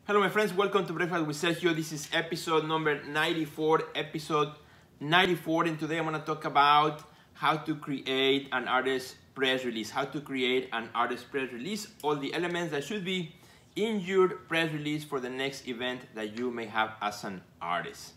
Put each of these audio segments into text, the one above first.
Hello my friends, welcome to Breakfast with Sergio. This is episode number 94, and today I'm going to talk about how to create an artist press release. All the elements that should be in your press release for the next event that you may have as an artist.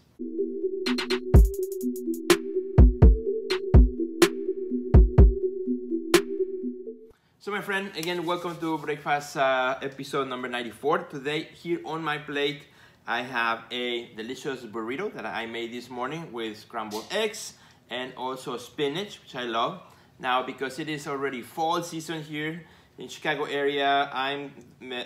So my friend, again, welcome to Breakfast episode number 94. Today, here on my plate, I have a delicious burrito that I made this morning with scrambled eggs and also spinach, which I love. Now, because it is already fall season here in Chicago area, I'm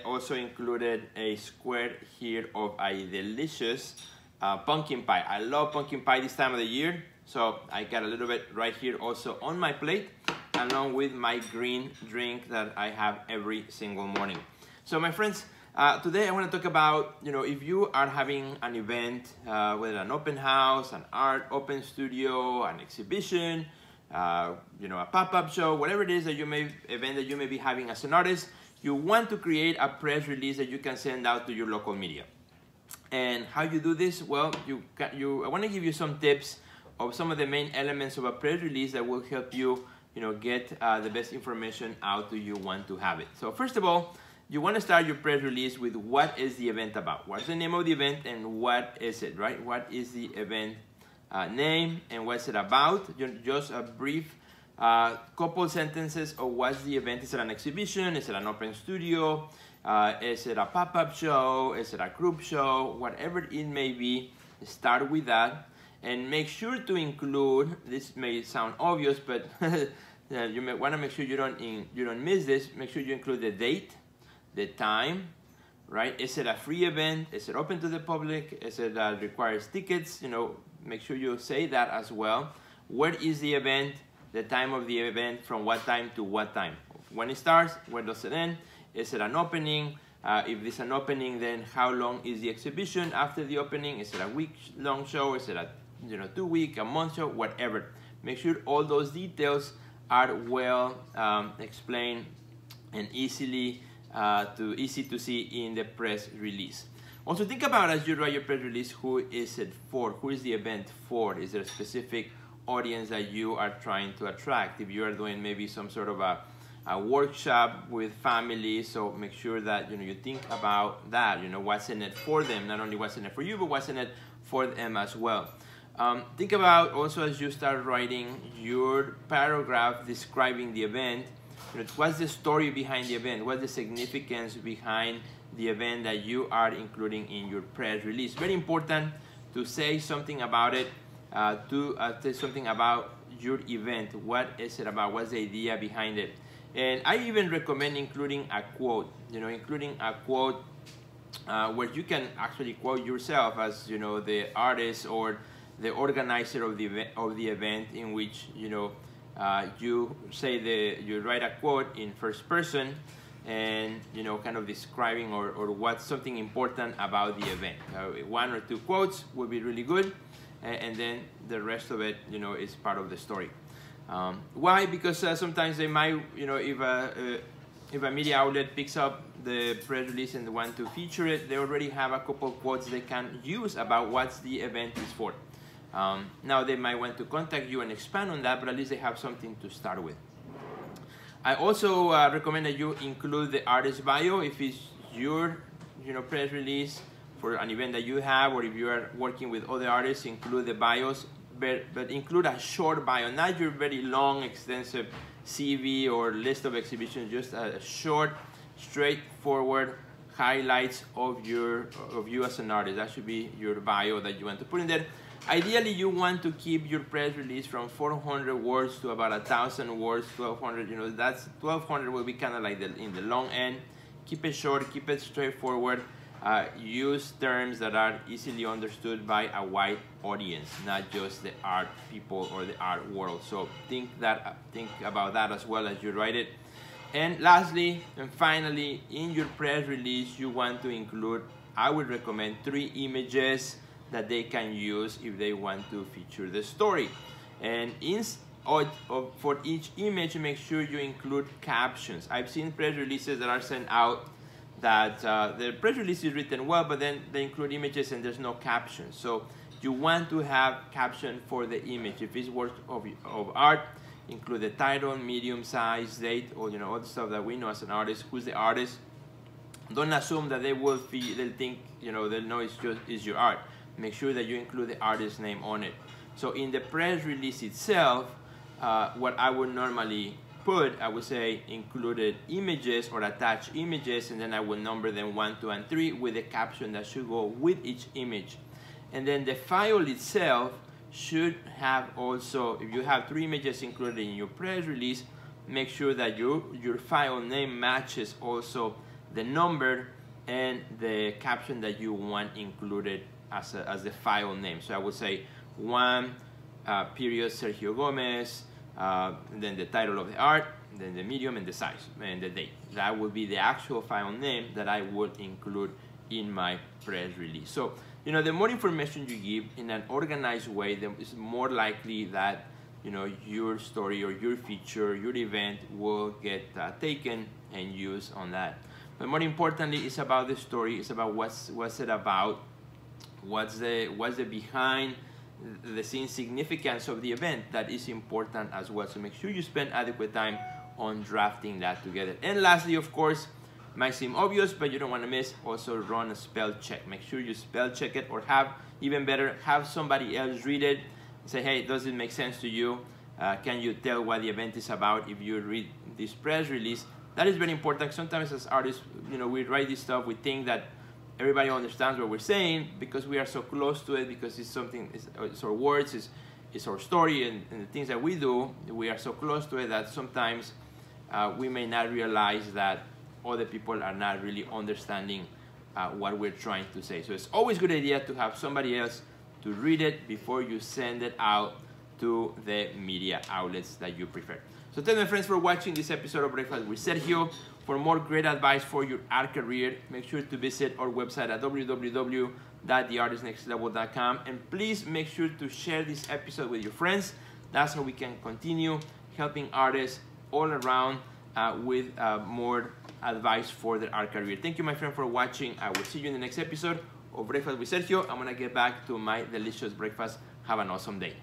also included a square here of a delicious pumpkin pie. I love pumpkin pie this time of the year, so I got a little bit right here also on my plate, along with my green drink that I have every single morning. So my friends, today I want to talk about, if you are having an event, whether an open house, an art open studio, an exhibition, a pop-up show, whatever it is that you may be having as an artist, you want to create a press release that you can send out to your local media. And how you do this? Well, I want to give you some tips of some of the main elements of a press release that will help you get the best information out to you want to have it. So first of all, you want to start your press release with what is the event about? What's the name of the event and what is it, right? What is the event name and what's it about? Just a brief couple sentences of what's the event. Is it an exhibition? Is it an open studio? Is it a pop-up show? Is it a group show? Whatever it may be, start with that. And make sure to include, this may sound obvious, but you may want to make sure you don't miss this. Make sure you include the date, the time, right? Is it a free event? Is it open to the public? Is it requires tickets? Make sure you say that as well. Where is the event? The time of the event, from what time to what time? When it starts, where does it end? Is it an opening? If it's an opening, then how long is the exhibition after the opening? Is it a week-long show? Is it a 2-week, a month show, whatever. Make sure all those details are well explained and easy to see in the press release. Also think about, as you write your press release, who is it for? Who is the event for? Is there a specific audience that you are trying to attract? If you are doing maybe some sort of a workshop with families, so make sure that you think about that. What's in it for them? Not only what's in it for you, but what's in it for them as well. Think about also, as you start writing your paragraph describing the event, what's the story behind the event? What's the significance behind the event that you are including in your press release? Very important to say something about it, to say something about your event. What is it about? What's the idea behind it? And I even recommend including a quote, where you can actually quote yourself as, the artist or the organizer of the event, in which you say you write a quote in first person, and kind of describing or what's something important about the event. 1 or 2 quotes would be really good, and then the rest of it is part of the story. Why? Because sometimes they might, if a media outlet picks up the press release and they want to feature it, they already have a couple quotes they can use about what the event is for. Now they might want to contact you and expand on that, but at least they have something to start with. I also recommend that you include the artist bio if it's your press release for an event that you have, or if you are working with other artists, include the bios, but include a short bio, not your very long, extensive CV or list of exhibitions, just a short, straightforward highlights of you as an artist. That should be your bio that you want to put in there. Ideally, you want to keep your press release from 400 words to about 1,000 words, 1,200. That's 1,200 will be kind of like in the long end. Keep it short, keep it straightforward. Use terms that are easily understood by a wide audience, not just the art people or the art world. So think about that as well as you write it. And lastly and finally, in your press release, you want to include, I would recommend, 3 images that they can use if they want to feature the story. And for each image, make sure you include captions. I've seen press releases that are sent out that the press release is written well, but then they include images and there's no caption. So you want to have caption for the image. If it's work of art, include the title, medium, size, date, or all the stuff that we know as an artist. Who's the artist? Don't assume that they'll think, they'll know it's your art. Make sure that you include the artist's name on it. So in the press release itself, what I would normally put, I would say included images or attached images, and then I will number them 1, 2, and 3 with a caption that should go with each image. And then the file itself should have also, if you have 3 images included in your press release, make sure that your file name matches also the number and the caption that you want included as the file name. So I would say 1 period Sergio Gomez, then the title of the art, then the medium and the size and the date. That would be the actual file name that I would include in my press release. So, the more information you give in an organized way, then it's more likely that, your story or your feature, your event will get taken and used on that. But more importantly, it's about the story. It's about what's it about, what's the behind the scene significance of the event that is important as well. So make sure you spend adequate time on drafting that together. And lastly, of course, might seem obvious, but you don't want to miss, also run a spell check. Make sure you spell check it, or even better, have somebody else read it and say, hey, does it make sense to you? Can you tell what the event is about if you read this press release? That is very important. Sometimes as artists, we write this stuff, we think that everybody understands what we're saying because we are so close to it, because it's our words, it's our story, and the things that we do, we are so close to it that sometimes we may not realize that other people are not really understanding what we're trying to say. So it's always a good idea to have somebody else to read it before you send it out to the media outlets that you prefer. So thank you, my friends, for watching this episode of Breakfast with Sergio. For more great advice for your art career, make sure to visit our website at www.theartistnextlevel.com, and please make sure to share this episode with your friends. That's how we can continue helping artists all around with more advice for their art career. Thank you, my friend, for watching. I will see you in the next episode of Breakfast with Sergio. I'm gonna get back to my delicious breakfast. Have an awesome day.